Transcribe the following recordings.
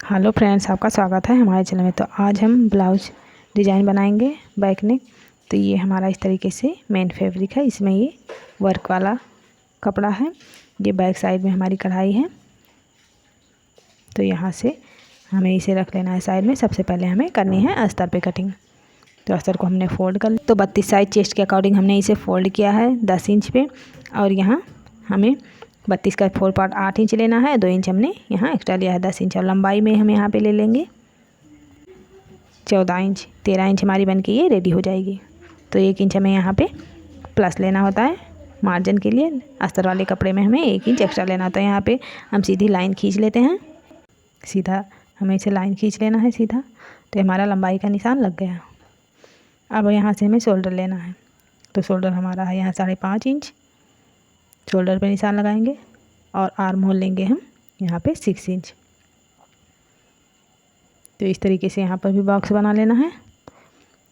Hello friends, आपका स्वागत है हमारे चैनल में। तो आज हम ब्लाउज डिज़ाइन बनाएंगे बैक नेक। तो ये हमारा इस तरीके से मेन फैब्रिक है, इसमें ये वर्क वाला कपड़ा है। ये बैक साइड में हमारी कढ़ाई है। तो यहाँ से हमें इसे रख लेना है साइड में। सबसे पहले हमें करनी है अस्तर पे कटिंग। तो अस्तर को हमने फोल्ड कर लिया। तो 32 साइज चेस्ट के अकॉर्डिंग हमने इसे फोल्ड किया है 10 इंच पे। और यहाँ हमें 32 का 4 पार्ट 8 इंच लेना है। 2 इंच हमने यहाँ एक्स्ट्रा लिया है 10 इंच। और लंबाई में हम यहाँ पे ले लेंगे 14 इंच। 13 इंच हमारी बन के ये रेडी हो जाएगी। तो 1 इंच हमें यहाँ पे प्लस लेना होता है मार्जिन के लिए। अस्तर वाले कपड़े में हमें 1 इंच एक्स्ट्रा लेना होता है। यहाँ पे हम सीधी लाइन खींच लेते हैं। सीधा हमें इसे लाइन खींच लेना है सीधा। तो हमारा लंबाई का निशान लग गया। अब यहाँ से हमें शोल्डर लेना है। तो शोल्डर हमारा है यहाँ 5.5 इंच। शोल्डर पे निशान लगाएंगे। और आर्म होल लेंगे हम यहाँ पे 6 इंच। तो इस तरीके से यहाँ पर भी बॉक्स बना लेना है।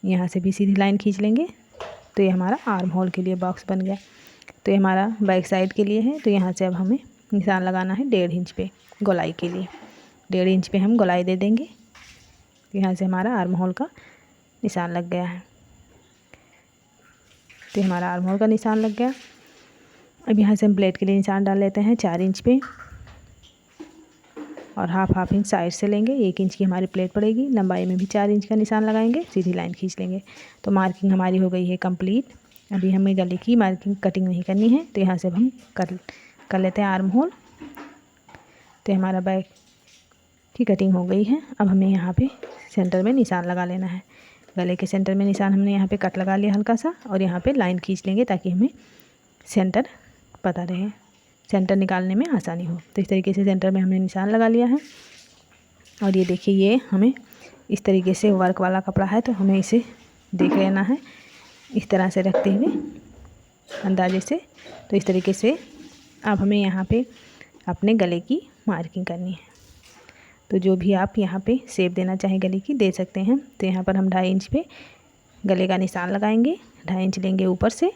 यहाँ से भी सीधी लाइन खींच लेंगे। तो ये हमारा आर्म होल के लिए बॉक्स बन गया। तो ये हमारा बैक साइड के लिए है। तो यहाँ से अब हमें निशान लगाना है 1.5 इंच पे गोलाई के लिए। 1.5 इंच पे हम गोलाई दे देंगे। यहाँ से हमारा आर्म होल का निशान लग गया है। तो हमारा आर्म होल का निशान लग गया। अब यहाँ से हम प्लेट के लिए निशान डाल लेते हैं 4 इंच पे। और हाफ इंच साइड से लेंगे। 1 इंच की हमारी प्लेट पड़ेगी। लंबाई में भी 4 इंच का निशान लगाएंगे। सीधी लाइन खींच लेंगे। तो मार्किंग हमारी हो गई है कंप्लीट। अभी हमें गले की मार्किंग कटिंग नहीं करनी है। तो यहाँ से हम कर लेते हैं आर्म होल। तो हमारा बैक की कटिंग हो गई है। अब हमें यहाँ पे सेंटर में निशान लगा लेना है। गले के सेंटर में निशान हमने यहाँ पे कट लगा लिया हल्का सा। और यहाँ पे लाइन खींच लेंगे ताकि हमें सेंटर पता रहे, सेंटर निकालने में आसानी हो। तो इस तरीके से सेंटर में हमने निशान लगा लिया है। और ये देखिए, ये हमें इस तरीके से वर्क वाला कपड़ा है। तो हमें इसे देख लेना है इस तरह से रखते हुए अंदाजे से। तो इस तरीके से अब हमें यहाँ पे अपने गले की मार्किंग करनी है। तो जो भी आप यहाँ पे शेप देना चाहें गले की दे सकते हैं। तो यहाँ पर हम 2.5 इंच पे गले का निशान लगाएंगे। 2.5 इंच लेंगे ऊपर से।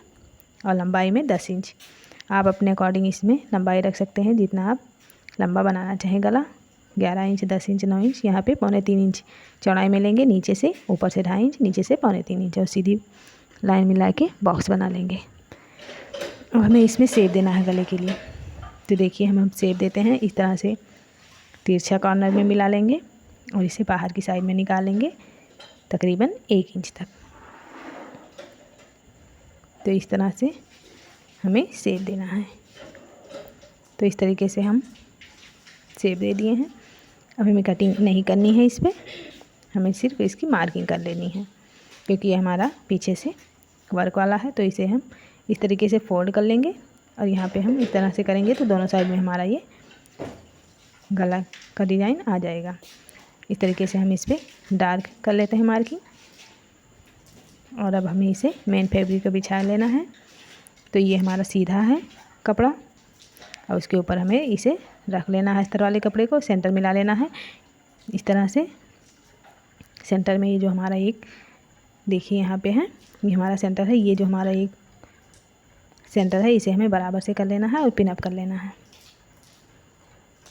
और लंबाई में 10 इंच। आप अपने अकॉर्डिंग इसमें लंबाई रख सकते हैं जितना आप लंबा बनाना चाहें गला। 11 इंच, 10 इंच, 9 इंच। यहाँ पे 3.25 इंच चौड़ाई में लेंगे नीचे से। ऊपर से 2.5 इंच, नीचे से 3.25 इंच। और सीधी लाइन मिला के बॉक्स बना लेंगे। अब हमें इसमें शेप देना है गले के लिए। तो देखिए, हम शेप देते हैं इस तरह से। तिरछा कॉर्नर में मिला लेंगे और इसे बाहर की साइड में निकालेंगे तकरीबन 1 इंच तक। तो इस तरह से हमें शेप देना है। तो इस तरीके से हम शेप दे दिए हैं। अब हमें कटिंग नहीं करनी है इस पर, हमें सिर्फ इसकी मार्किंग कर लेनी है। क्योंकि ये हमारा पीछे से वर्क वाला है। तो इसे हम इस तरीके से फोल्ड कर लेंगे। और यहाँ पे हम इस तरह से करेंगे तो दोनों साइड में हमारा ये गला का डिज़ाइन आ जाएगा। इस तरीके से हम इस पर डार्क कर लेते हैं मार्किंग। और अब हमें इसे मेन फैब्रिक को बिछा लेना है। तो ये हमारा सीधा है कपड़ा। और उसके ऊपर हमें इसे रख लेना है अस्तर वाले कपड़े को। सेंटर मिला लेना है इस तरह से। सेंटर में ये जो हमारा एक देखिए यहाँ पे है, ये हमारा सेंटर है। ये जो हमारा एक सेंटर है इसे हमें बराबर से कर लेना है और पिन अप कर लेना है।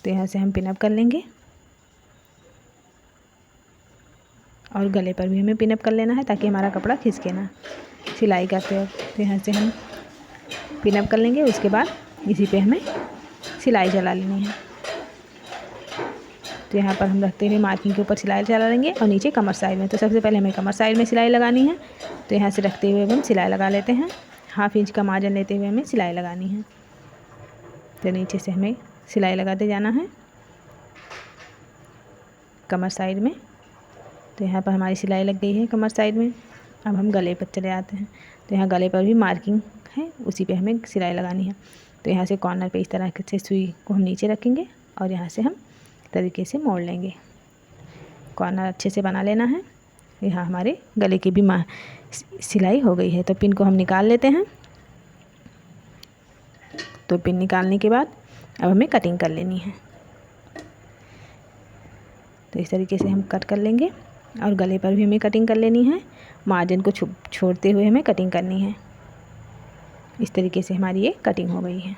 तो यहाँ से हम पिन अप कर लेंगे। और गले पर भी हमें पिन अप कर लेना है ताकि हमारा कपड़ा खिसके ना सिलाई करते वक्त। तो यहाँ से हम पिन अप कर लेंगे। उसके बाद इसी पे हमें सिलाई चला लेनी है। तो यहाँ पर हम रखते हुए मार्किंग के ऊपर सिलाई चला लेंगे और नीचे कमर साइड में। तो सबसे पहले हमें कमर साइड में सिलाई लगानी है। तो यहाँ से रखते हुए हम सिलाई लगा लेते हैं। 1/2 इंच का मार्जिन लेते हुए हमें सिलाई लगानी है। तो नीचे से हमें सिलाई लगाते जाना है कमर साइड में। तो यहाँ पर हमारी सिलाई लग गई है कमर साइड में। अब हम गले पर चले आते हैं। तो यहाँ गले पर भी मार्किंग है, उसी पे हमें सिलाई लगानी है। तो यहाँ से कॉर्नर पे इस तरह से सुई को हम नीचे रखेंगे और यहाँ से हम तरीके से मोड़ लेंगे। कॉर्नर अच्छे से बना लेना है। यहाँ हमारे गले की भी सिलाई हो गई है। तो पिन को हम निकाल लेते हैं। तो पिन निकालने के बाद अब हमें कटिंग कर लेनी है। तो इस तरीके से हम कट कर लेंगे। और गले पर भी हमें कटिंग कर लेनी है। मार्जिन को छोड़ते हुए हमें कटिंग करनी है। इस तरीके से हमारी ये कटिंग हो गई है।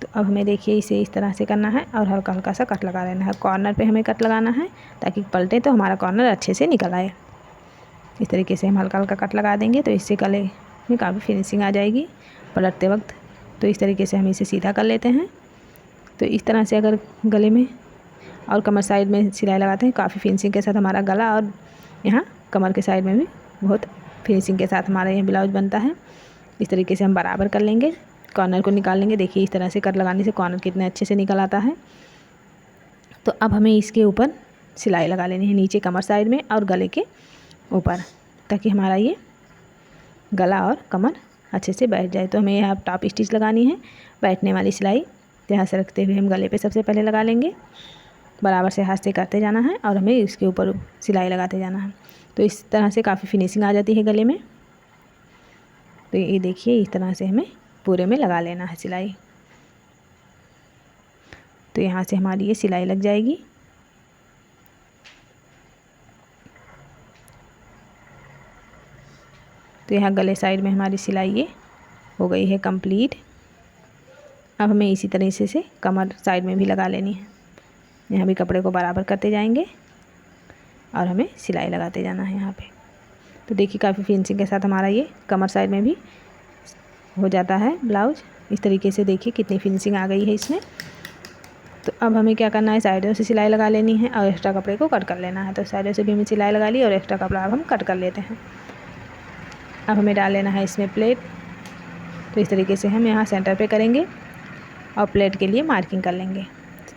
तो अब हमें देखिए इसे इस तरह से करना है और हल्का हल्का सा कट लगा लेना है। कॉर्नर पे हमें कट लगाना है ताकि पलटे तो हमारा कॉर्नर अच्छे से निकल आए। इस तरीके से हम हल्का हल्का कट लगा देंगे तो इससे गले में काफ़ी फिनिशिंग आ जाएगी पलटते वक्त। तो इस तरीके से हम इसे सीधा कर लेते हैं। तो इस तरह से अगर गले में और कमर साइड में सिलाई लगाते हैं काफ़ी फिनिशिंग के साथ हमारा गला और यहाँ कमर के साइड में भी बहुत फिनिशिंग के साथ हमारा यह ब्लाउज बनता है। इस तरीके से हम बराबर कर लेंगे, कॉर्नर को निकाल लेंगे। देखिए इस तरह से कट लगाने से कॉर्नर कितने अच्छे से निकल आता है। तो अब हमें इसके ऊपर सिलाई लगा लेनी है, नीचे कमर साइड में और गले के ऊपर, ताकि हमारा ये गला और कमर अच्छे से बैठ जाए। तो हमें यहाँ टॉप स्टिच लगानी है, बैठने वाली सिलाई यहाँ से रखते हुए हम गले पे सबसे पहले लगा लेंगे। बराबर से हाथ से करते जाना है और हमें इसके ऊपर सिलाई लगाते जाना है। तो इस तरह से काफ़ी फिनिशिंग आ जाती है गले में। तो ये देखिए इस तरह से हमें पूरे में लगा लेना है सिलाई। तो यहाँ से हमारी ये सिलाई लग जाएगी। तो यहाँ गले साइड में हमारी सिलाई ये हो गई है कंप्लीट। अब हमें इसी तरीके से कमर साइड में भी लगा लेनी है। यहाँ भी कपड़े को बराबर करते जाएंगे और हमें सिलाई लगाते जाना है यहाँ पे। तो देखिए काफ़ी फिनिशिंग के साथ हमारा ये कमर साइड में भी हो जाता है ब्लाउज। इस तरीके से देखिए कितनी फिनिशिंग आ गई है इसमें। तो अब हमें क्या करना है, साइडों से सिलाई लगा लेनी है और एक्स्ट्रा कपड़े को कट कर लेना है। तो साइडों से भी हमें सिलाई लगा ली और एक्स्ट्रा कपड़ा अब हम कट कर लेते हैं। अब हमें डाल लेना है इसमें प्लेट। तो इस तरीके से हम यहाँ सेंटर पे करेंगे और प्लेट के लिए मार्किंग कर लेंगे।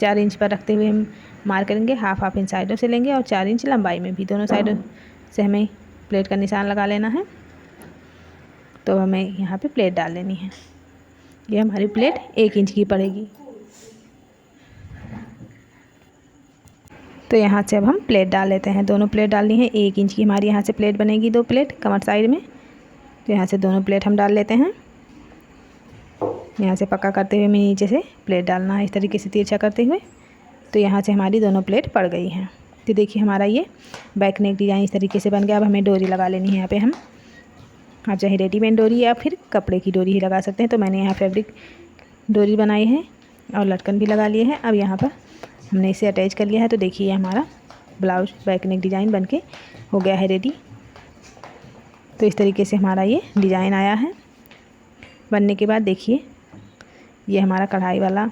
4 इंच पर रखते हुए हम मार्क करेंगे, हाफ इंच साइडों से लेंगे और 4 इंच लंबाई में भी दोनों साइडों से हमें प्लेट का निशान लगा लेना है। तो हमें यहाँ पे प्लेट डाल लेनी है। ये हमारी प्लेट 1 इंच की पड़ेगी। तो यहाँ से अब हम प्लेट डाल लेते हैं। दोनों प्लेट डालनी है, 1 इंच की हमारी यहाँ से प्लेट बनेगी, 2 प्लेट कमर साइड में। तो यहाँ से दोनों प्लेट हम डाल लेते हैं। यहाँ से पक्का करते हुए हमें नीचे से प्लेट डालना है, इस तरीके से तिरछा करते हुए। तो यहाँ से हमारी दोनों प्लेट पड़ गई हैं। तो देखिए हमारा ये बैक नेक डिज़ाइन इस तरीके से बन गया। अब हमें डोरी लगा लेनी है यहाँ पे। हम आप चाहे रेडीमेड डोरी या फिर कपड़े की डोरी ही लगा सकते हैं। तो मैंने यहाँ फैब्रिक डोरी बनाई है और लटकन भी लगा लिए है। अब यहाँ पर हमने इसे अटैच कर लिया है। तो देखिए हमारा ब्लाउज बैक नेक डिज़ाइन बन के हो गया है रेडी। तो इस तरीके से हमारा ये डिज़ाइन आया है। बनने के बाद देखिए ये हमारा कढ़ाई वाला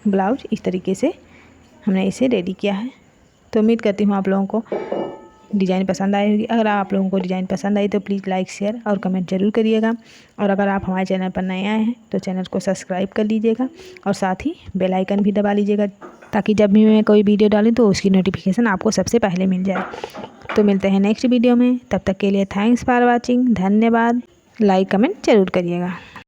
ब्लाउज इस तरीके से हमने इसे रेडी किया है। तो उम्मीद करती हूँ आप लोगों को डिज़ाइन पसंद आई होगी। अगर आप लोगों को डिज़ाइन पसंद आई तो प्लीज़ लाइक शेयर और कमेंट ज़रूर करिएगा। और अगर आप हमारे चैनल पर नए आए हैं तो चैनल को सब्सक्राइब कर लीजिएगा और साथ ही बेल आइकन भी दबा लीजिएगा, ताकि जब भी मैं कोई वीडियो डालूँ तो उसकी नोटिफिकेशन आपको सबसे पहले मिल जाए। तो मिलते हैं नेक्स्ट वीडियो में, तब तक के लिए थैंक्स फॉर वॉचिंग। धन्यवाद। लाइक कमेंट ज़रूर करिएगा।